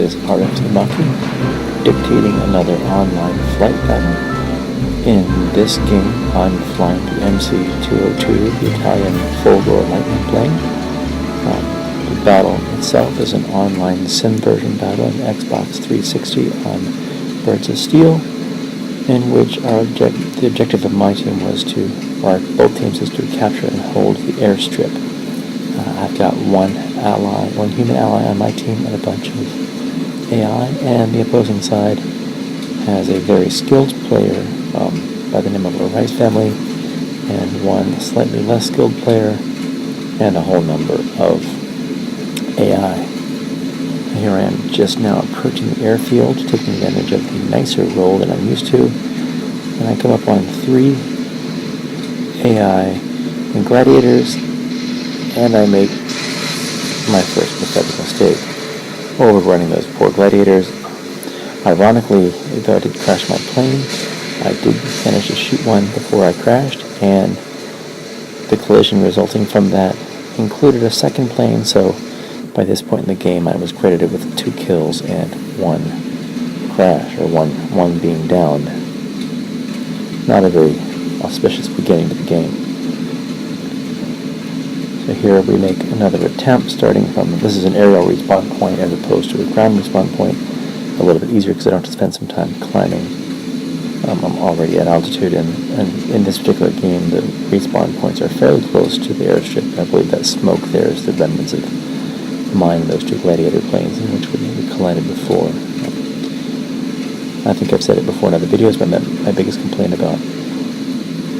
is RFT dictating another online flight pattern. In this game, I'm flying the MC-202, the Italian full-roar Lightning plane. The battle itself is an online sim version battle on Xbox 360 on Birds of Steel, in which the objective of my team was both teams is to capture and hold the airstrip. I've got one human ally on my team and a bunch of AI, and the opposing side has a very skilled player by the name of a Rice family, and one slightly less skilled player, and a whole number of AI. Here I am just now approaching the airfield, taking advantage of the nicer roll that I'm used to, and I come up on 3 AI and gladiators, and I make my first pathetic mistake, overrunning those poor gladiators. Ironically, though I did crash my plane, I did manage to shoot one before I crashed, and the collision resulting from that included a second plane, so by this point in the game I was credited with 2 kills and 1 crash, or one being downed. Not a very auspicious beginning to the game. So here we make another attempt, starting from, this is an aerial respawn point as opposed to a ground respawn point. A little bit easier because I don't have to spend some time climbing. I'm already at altitude, and in this particular game the respawn points are fairly close to the airstrip. I believe that smoke there is the remnants of mine, those 2 gladiator planes in which we collided before. I think I've said it before in other videos, but my biggest complaint about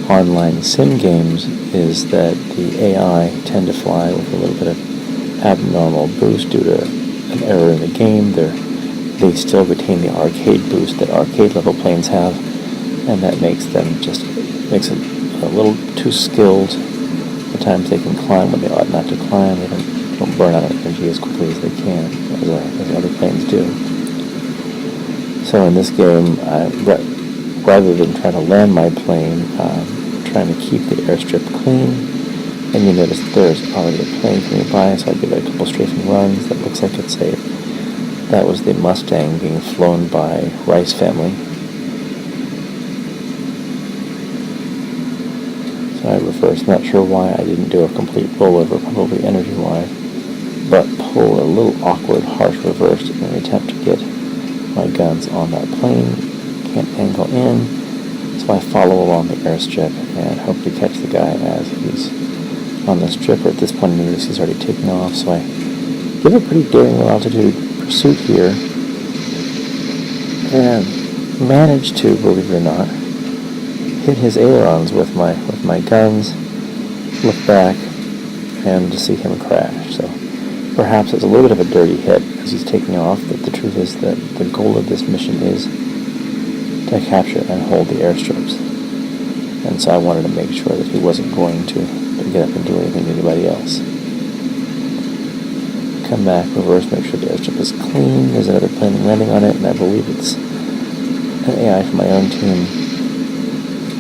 online sim games is that the AI tend to fly with a little bit of abnormal boost due to an error in the game. They still retain the arcade boost that arcade level planes have, and that makes it a little too skilled. The times they can climb when they ought not to climb, they don't burn out of energy as quickly as they can, as other planes do. So in this game, rather than trying to land my plane, trying to keep the airstrip clean, and you notice there's already a plane coming by, so I give it a couple strafing runs. That looks like that was the Mustang being flown by Rice family. So I reverse, not sure why I didn't do a complete rollover, probably energy-wise, but pull a little awkward, harsh reverse in an attempt to get my guns on that plane. Can't angle in, so I follow along the airstrip and hope to catch the guy as he's on the strip. At this point, I notice he's already taken off, so I give a pretty daring low altitude pursuit here, and manage to, believe it or not, hit his ailerons with my guns, look back, and to see him crash. So perhaps it's a little bit of a dirty hit as he's taking off, but the truth is that the goal of this mission is to capture and hold the airstrips. And so I wanted to make sure that he wasn't going to get up and do anything to anybody else. Come back, reverse, make sure the airstrip is clean. There's another plane landing on it, and I believe it's an AI from my own team.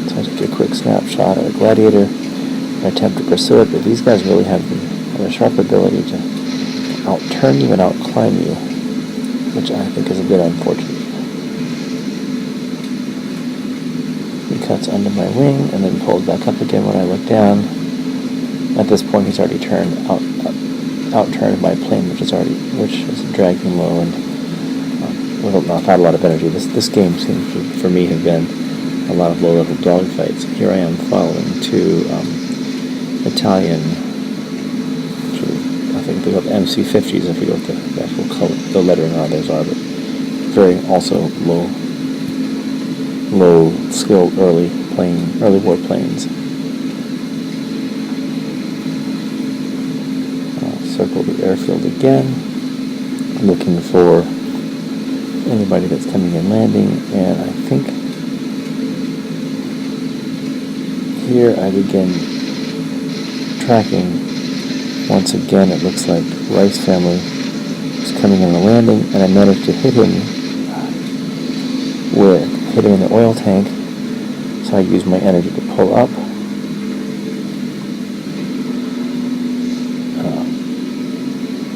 So I take a quick snapshot of a gladiator and attempt to pursue it, but these guys really have a sharp ability to out-turn you and out-climb you, which I think is a bit unfortunate. He cuts under my wing and then pulls back up again when I look down. At this point, he's already out-turned my plane, which is dragging low and not a lot of energy. This game seems to, for me, have been a lot of low-level dogfights. Here I am following 2 Italian, I think they're MC-50s, I forget what the actual color, the lettering on those are, but very also low-skilled early war planes. Circle the airfield again, looking for anybody that's coming in landing, and I think here I begin tracking. Once again, it looks like Rice family is coming in the landing, and I managed to hit him in the oil tank, so I used my energy to pull up.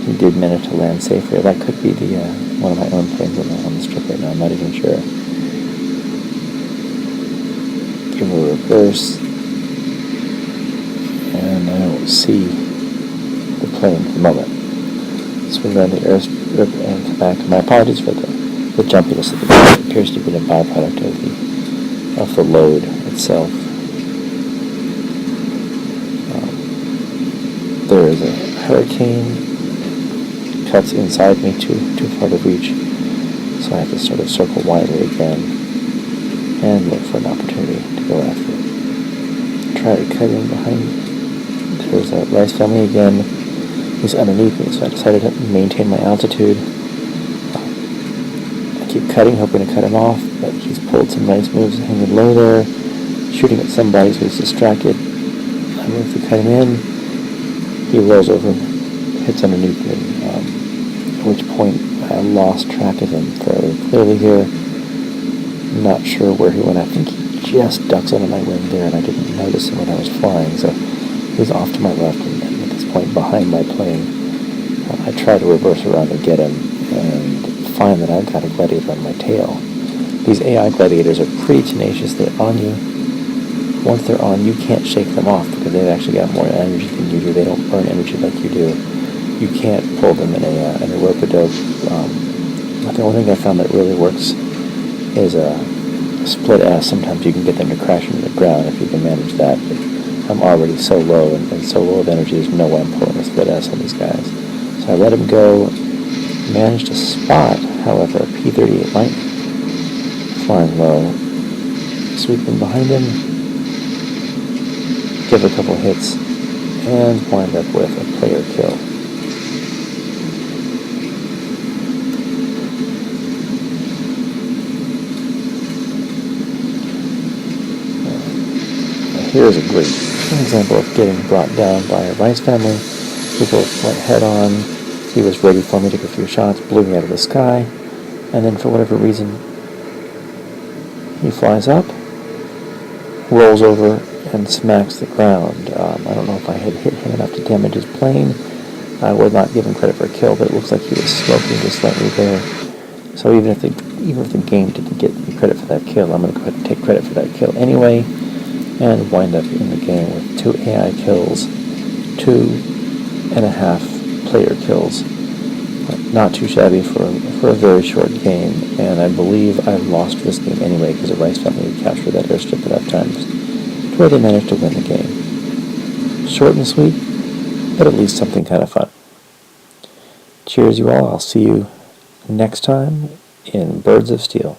He did manage to land safely. That could be one one of my own planes on the strip right now. I'm not even sure. Give a reverse, and I don't see the plane for the moment. Swing around the airstrip and come back. My apologies for the jumpiness of the plane. It appears to be a byproduct of the load itself. There is a hurricane cuts inside me too far to reach, so I have to sort of circle widely again and look for an opportunity to go after it. Try to cut in behind. There's a rice family again. He's underneath me, so I decided to maintain my altitude. I keep cutting, hoping to cut him off, but he's pulled some nice moves, hanging low there, shooting at somebody, so he's distracted. I move to cut him in. He rolls over, hits underneath me, at which point I lost track of him fairly clearly here. I'm not sure where he went. I think he just ducks under my wing there, and I didn't notice him when I was flying, so he's off to my left, and at this point behind my plane. I try to reverse around to get him, and find that I've got a gladiator on my tail. These AI gladiators are pretty tenacious. They're on you. Once they're on, you can't shake them off because they've actually got more energy than you do. They don't burn energy like you do. You can't pull them in a rope-a-dope. The only thing I found that really works is a split S. Sometimes you can get them to crash into the ground if you can manage that. But I'm already so low and so low of energy, there's no way I'm pulling a split S on these guys. So I let him go. Managed to spot, however, a P-38 Lightning flying low. Sweep in behind him. Give a couple hits, and wind up with a player kill. Here's a great example of getting brought down by a rice family. We both went head on. He was ready for me to take a few shots, blew me out of the sky, and then for whatever reason, he flies up, rolls over, and smacks the ground. I don't know if I had hit him enough to damage his plane. I would not give him credit for a kill, but it looks like he was smoking just slightly there. So even if the game didn't get me credit for that kill, I'm going to go ahead and take credit for that kill anyway, and wind up in the game with 2 AI kills, 2.5 player kills. Not too shabby for a very short game, and I believe I've lost this game anyway because the Rice family captured that airstrip enough times to where they managed to win the game. Short and sweet, but at least something kind of fun. Cheers, you all. I'll see you next time in Birds of Steel.